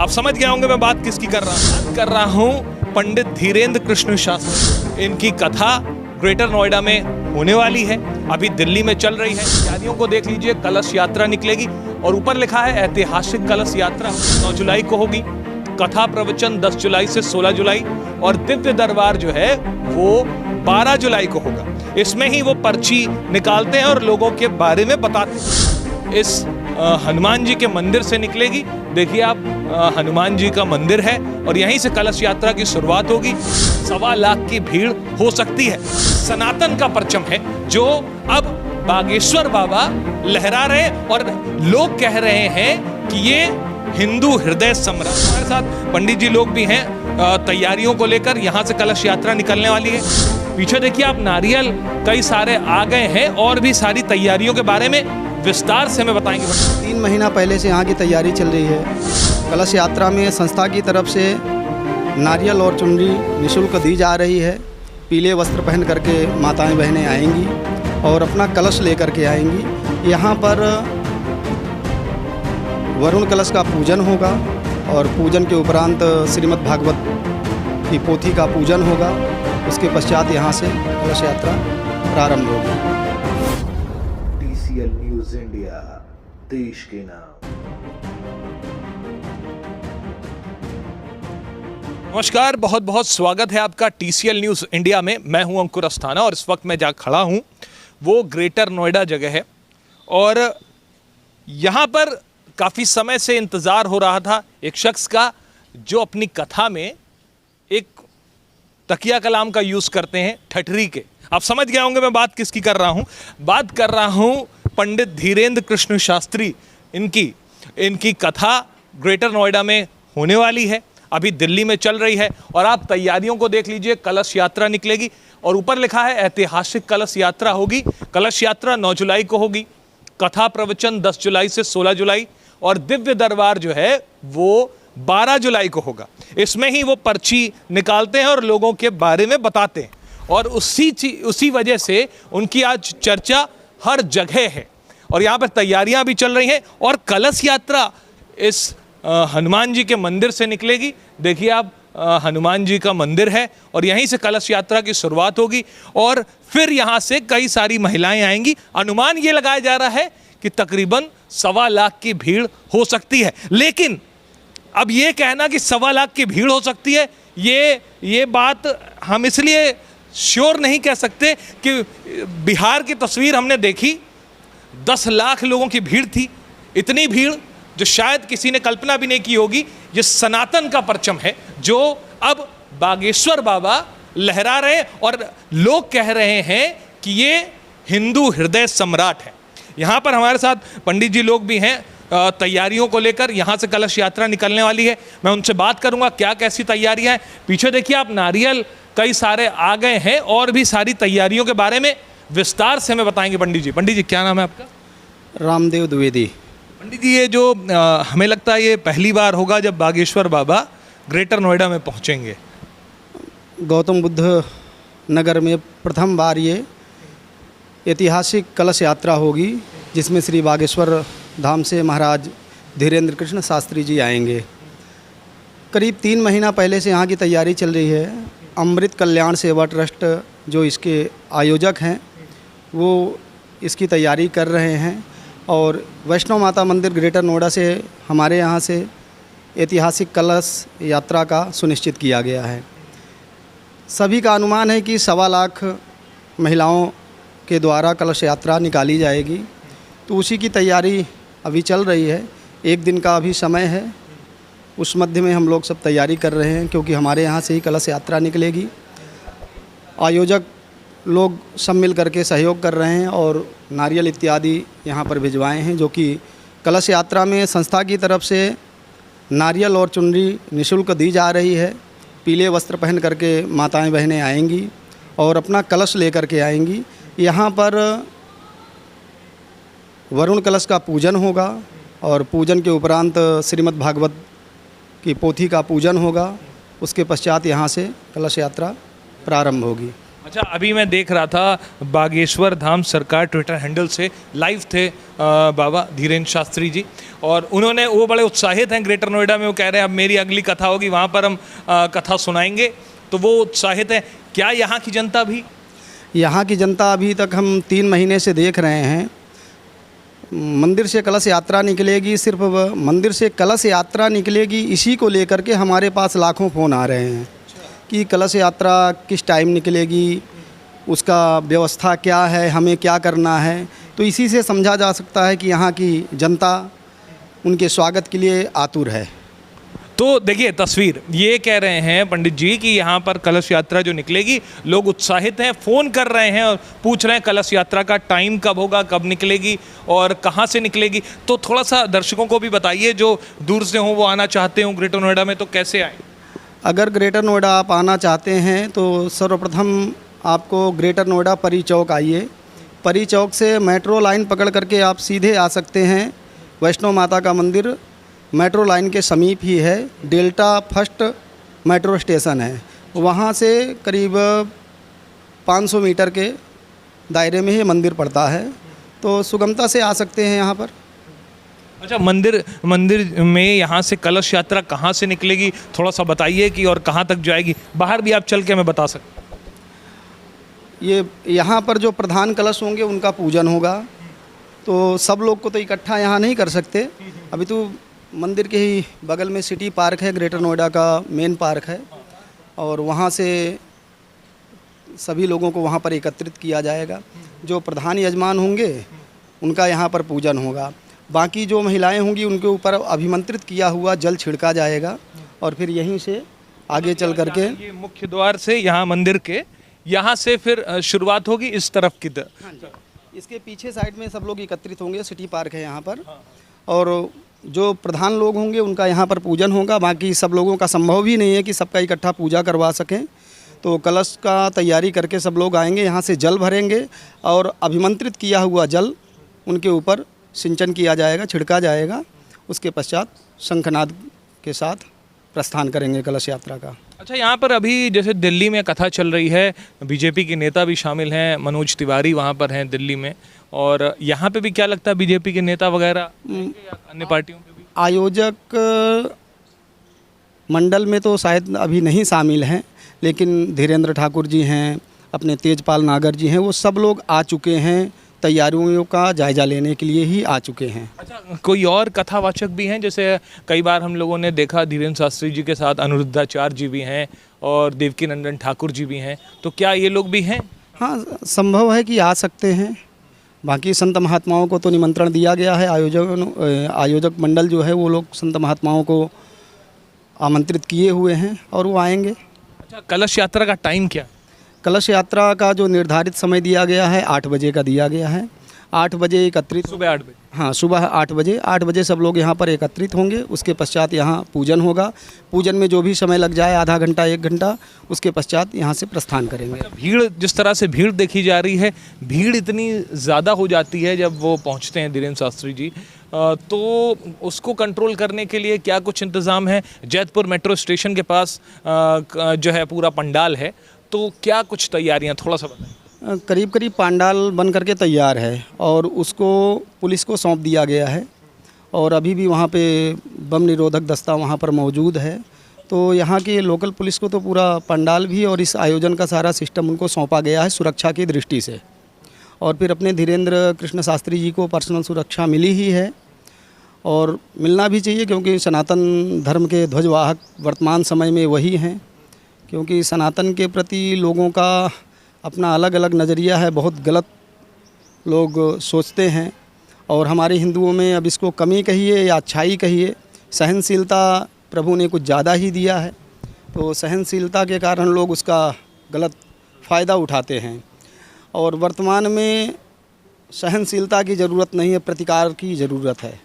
आप समझ गए होंगे मैं बात किसकी कर रहा हूँ। बात कर रहा हूँ पंडित धीरेन्द्र कृष्ण शास्त्री। इनकी कथा ग्रेटर नोएडा में होने वाली है, अभी दिल्ली में चल रही है। तैयारियों को देख लीजिए, कलश यात्रा निकलेगी और ऊपर लिखा है ऐतिहासिक कलश यात्रा 9 जुलाई को होगी। कथा प्रवचन 10 जुलाई से 16 जुलाई और दिव्य दरबार जो है वो 12 जुलाई को होगा। इसमें ही वो पर्ची निकालते हैं और लोगों के बारे में बताते हैं। इस हनुमान जी के मंदिर से निकलेगी। देखिए आप, हनुमान जी का मंदिर है और यहीं से कलश यात्रा की शुरुआत होगी। 1.25 लाख की भीड़ हो सकती है। सनातन का परचम है जो अब बागेश्वर बाबा लहरा रहे हैं और लोग कह रहे हैं कि ये हिंदू हृदय सम्राट। हमारे साथ पंडित जी लोग भी हैं तैयारियों को लेकर। यहाँ से कलश यात्रा निकलने वाली है। पीछे देखिए आप, नारियल कई सारे आ गए हैं और भी सारी तैयारियों के बारे में विस्तार से हमें बताएंगे। 3 महीना पहले से यहाँ की तैयारी चल रही है। कलश यात्रा में संस्था की तरफ से नारियल और चुनरी निःशुल्क दी जा रही है। पीले वस्त्र पहन करके माताएं बहनें आएंगी और अपना कलश लेकर के आएंगी। यहाँ पर वरुण कलश का पूजन होगा और पूजन के उपरांत श्रीमद् भागवत की पोथी का पूजन होगा। उसके पश्चात यहाँ से कलश यात्रा प्रारंभ होगी। TCL न्यूज़ इंडिया, देश के नाम। नमस्कार, बहुत बहुत स्वागत है आपका TCL न्यूज़ इंडिया में। मैं हूं अंकुर अस्थाना और इस वक्त मैं जहाँ खड़ा हूं वो ग्रेटर नोएडा जगह है और यहाँ पर काफ़ी समय से इंतज़ार हो रहा था एक शख्स का जो अपनी कथा में एक तकिया कलाम का यूज़ करते हैं, ठठरी के। आप समझ गए होंगे मैं बात किसकी कर रहा हूँ। बात कर रहा हूँ पंडित धीरेन्द्र कृष्ण शास्त्री। इनकी कथा ग्रेटर नोएडा में होने वाली है, अभी दिल्ली में चल रही है और आप तैयारियों को देख लीजिए। कलश यात्रा निकलेगी और ऊपर लिखा है ऐतिहासिक कलश यात्रा होगी। कलश यात्रा 9 जुलाई को होगी। कथा प्रवचन 10 जुलाई से 16 जुलाई और दिव्य दरबार जो है वो 12 जुलाई को होगा। इसमें ही वो पर्ची निकालते हैं और लोगों के बारे में बताते हैं और उसी वजह से उनकी आज चर्चा हर जगह है और यहाँ पर तैयारियां भी चल रही हैं और कलश यात्रा इस हनुमान जी के मंदिर से निकलेगी। देखिए आप, हनुमान जी का मंदिर है और यहीं से कलश यात्रा की शुरुआत होगी और फिर यहाँ से कई सारी महिलाएं आएंगी। अनुमान ये लगाया जा रहा है कि तकरीबन 1.25 लाख की भीड़ हो सकती है। लेकिन अब ये कहना कि 1.25 लाख की भीड़ हो सकती है, ये बात हम इसलिए श्योर नहीं कह सकते कि बिहार की तस्वीर हमने देखी, 10 लाख लोगों की भीड़ थी। इतनी भीड़ जो शायद किसी ने कल्पना भी नहीं की होगी। ये सनातन का परचम है जो अब बागेश्वर बाबा लहरा रहे हैं और लोग कह रहे हैं कि ये हिंदू हृदय सम्राट है। यहाँ पर हमारे साथ पंडित जी लोग भी हैं तैयारियों को लेकर। यहाँ से कलश यात्रा निकलने वाली है। मैं उनसे बात करूँगा क्या कैसी तैयारियाँ हैं। पीछे देखिए आप, नारियल कई सारे आ गए हैं और भी सारी तैयारियों के बारे में विस्तार से हमें बताएंगे पंडित जी। पंडित जी, क्या नाम है आपका? रामदेव द्विवेदी। पंडित जी, ये जो हमें लगता है ये पहली बार होगा जब बागेश्वर बाबा ग्रेटर नोएडा में पहुंचेंगे। गौतम बुद्ध नगर में प्रथम बार ये ऐतिहासिक कलश यात्रा होगी जिसमें श्री बागेश्वर धाम से महाराज धीरेन्द्र कृष्ण शास्त्री जी आएंगे। करीब 3 महीना पहले से यहाँ की तैयारी चल रही है। अमृत कल्याण सेवा ट्रस्ट जो इसके आयोजक हैं वो इसकी तैयारी कर रहे हैं और वैष्णो माता मंदिर ग्रेटर नोएडा से हमारे यहाँ से ऐतिहासिक कलश यात्रा का सुनिश्चित किया गया है। सभी का अनुमान है कि 1.25 लाख महिलाओं के द्वारा कलश यात्रा निकाली जाएगी, तो उसी की तैयारी अभी चल रही है। 1 दिन का अभी समय है, उस मध्य में हम लोग सब तैयारी कर रहे हैं क्योंकि हमारे यहाँ से ही कलश यात्रा निकलेगी। आयोजक लोग सब मिल करके सहयोग कर रहे हैं और नारियल इत्यादि यहाँ पर भिजवाए हैं, जो कि कलश यात्रा में संस्था की तरफ से नारियल और चुनरी निःशुल्क दी जा रही है। पीले वस्त्र पहन करके माताएं बहनें आएंगी और अपना कलश लेकर के आएंगी। यहाँ पर वरुण कलश का पूजन होगा और पूजन के उपरांत श्रीमद् भागवत की पोथी का पूजन होगा। उसके पश्चात यहाँ से कलश यात्रा प्रारंभ होगी। अच्छा, अभी मैं देख रहा था बागेश्वर धाम सरकार ट्विटर हैंडल से लाइव थे बाबा धीरेन्द्र शास्त्री जी, और उन्होंने वो बड़े उत्साहित हैं ग्रेटर नोएडा में। वो कह रहे हैं अब मेरी अगली कथा होगी, वहाँ पर हम कथा सुनाएंगे, तो वो उत्साहित है। क्या यहाँ की जनता भी? यहाँ की जनता अभी तक हम 3 महीने से देख रहे हैं, मंदिर से कलश यात्रा निकलेगी, सिर्फ मंदिर से कलश यात्रा निकलेगी, इसी को लेकर के हमारे पास लाखों फ़ोन आ रहे हैं कि कलश यात्रा किस टाइम निकलेगी, उसका व्यवस्था क्या है, हमें क्या करना है। तो इसी से समझा जा सकता है कि यहाँ की जनता उनके स्वागत के लिए आतुर है। तो देखिए तस्वीर, ये कह रहे हैं पंडित जी कि यहाँ पर कलश यात्रा जो निकलेगी, लोग उत्साहित हैं, फ़ोन कर रहे हैं और पूछ रहे हैं कलश यात्रा का टाइम कब होगा, कब निकलेगी और कहाँ से निकलेगी। तो थोड़ा सा दर्शकों को भी बताइए, जो दूर से हों वो आना चाहते हों ग्रेटर नोएडा में, तो कैसे आएँ? अगर ग्रेटर नोएडा आप आना चाहते हैं तो सर्वप्रथम आपको ग्रेटर नोएडा परी चौक आइए। परी चौक से मेट्रो लाइन पकड़ करके आप सीधे आ सकते हैं। वैष्णो माता का मंदिर मेट्रो लाइन के समीप ही है, डेल्टा फर्स्ट मेट्रो स्टेशन है, वहाँ से करीब 500 मीटर के दायरे में ही मंदिर पड़ता है, तो सुगमता से आ सकते हैं यहाँ पर। अच्छा, मंदिर में यहाँ से कलश यात्रा कहाँ से निकलेगी, थोड़ा सा बताइए कि और कहाँ तक जाएगी? बाहर भी आप चल के हमें बता सकते हैं। ये यहाँ पर जो प्रधान कलश होंगे उनका पूजन होगा, तो सब लोग को तो इकट्ठा यहाँ नहीं कर सकते। अभी तो मंदिर के ही बगल में सिटी पार्क है, ग्रेटर नोएडा का मेन पार्क है, और वहाँ से सभी लोगों को वहाँ पर एकत्रित किया जाएगा। जो प्रधान यजमान होंगे उनका यहाँ पर पूजन होगा, बाकी जो महिलाएं होंगी उनके ऊपर अभिमंत्रित किया हुआ जल छिड़का जाएगा, और फिर यहीं से आगे चल करके ये मुख्य द्वार से यहाँ मंदिर के यहाँ से फिर शुरुआत होगी इस तरफ की तरफ। हाँ जी, इसके पीछे साइड में सब लोग एकत्रित होंगे, सिटी पार्क है यहाँ पर, और जो प्रधान लोग होंगे उनका यहाँ पर पूजन होगा। बाकी सब लोगों का संभव भी नहीं है कि सबका इकट्ठा पूजा करवा सकें, तो कलश का तैयारी करके सब लोग आएंगे, यहाँ से जल भरेंगे और अभिमंत्रित किया हुआ जल उनके ऊपर सिंचन किया जाएगा, छिड़का जाएगा। उसके पश्चात शंखनाद के साथ प्रस्थान करेंगे कलश यात्रा का। अच्छा, यहाँ पर अभी जैसे दिल्ली में कथा चल रही है, बीजेपी के नेता भी शामिल हैं, मनोज तिवारी वहाँ पर हैं दिल्ली में, और यहाँ पे भी क्या लगता है बीजेपी के नेता वगैरह या अन्य पार्टियों के भी? आयोजक मंडल में तो शायद अभी नहीं शामिल हैं, लेकिन धीरेन्द्र ठाकुर जी हैं, अपने तेजपाल नागर जी हैं, वो सब लोग आ चुके हैं, तैयारियों का जायजा लेने के लिए ही आ चुके हैं। अच्छा, कोई और कथावाचक भी हैं? जैसे कई बार हम लोगों ने देखा धीरेन्द्र शास्त्री जी के साथ अनिरुद्धाचार्य जी भी हैं और देवकी नंदन ठाकुर जी भी हैं, तो क्या ये लोग भी हैं? हाँ, संभव है कि आ सकते हैं। बाकी संत महात्माओं को तो निमंत्रण दिया गया है, आयोजक मंडल जो है वो लोग संत महात्माओं को आमंत्रित किए हुए हैं और वो आएंगे। अच्छा, कलश यात्रा का टाइम क्या? कलश यात्रा का जो निर्धारित समय दिया गया है 8 बजे का दिया गया है। 8 बजे एकत्रित, सुबह 8 बजे? हाँ, सुबह 8 बजे सब लोग यहाँ पर एकत्रित होंगे। उसके पश्चात यहाँ पूजन होगा। पूजन में जो भी समय लग जाए, आधा घंटा 1 घंटा, उसके पश्चात यहाँ से प्रस्थान करेंगे। भीड़, जिस तरह से भीड़ देखी जा रही है, भीड़ इतनी ज़्यादा हो जाती है जब वो पहुँचते हैं धीरेन्द्र शास्त्री जी, तो उसको कंट्रोल करने के लिए क्या कुछ इंतज़ाम है? जैतपुर मेट्रो स्टेशन के पास जो है पूरा पंडाल है, तो क्या कुछ तैयारियाँ, थोड़ा सा बताएं। करीब पंडाल बन करके तैयार है और उसको पुलिस को सौंप दिया गया है, और अभी भी वहाँ पे बम निरोधक दस्ता वहाँ पर मौजूद है। तो यहाँ की लोकल पुलिस को तो पूरा पंडाल भी और इस आयोजन का सारा सिस्टम उनको सौंपा गया है सुरक्षा की दृष्टि से। और फिर अपने धीरेन्द्र कृष्ण शास्त्री जी को पर्सनल सुरक्षा मिली ही है, और मिलना भी चाहिए, क्योंकि सनातन धर्म के ध्वजवाहक वर्तमान समय में वही हैं। क्योंकि सनातन के प्रति लोगों का अपना अलग अलग नज़रिया है, बहुत गलत लोग सोचते हैं, और हमारे हिंदुओं में अब इसको कमी कहिए या अच्छाई कहिए, सहनशीलता प्रभु ने कुछ ज़्यादा ही दिया है, तो सहनशीलता के कारण लोग उसका गलत फ़ायदा उठाते हैं। और वर्तमान में सहनशीलता की ज़रूरत नहीं है, प्रतिकार की ज़रूरत है।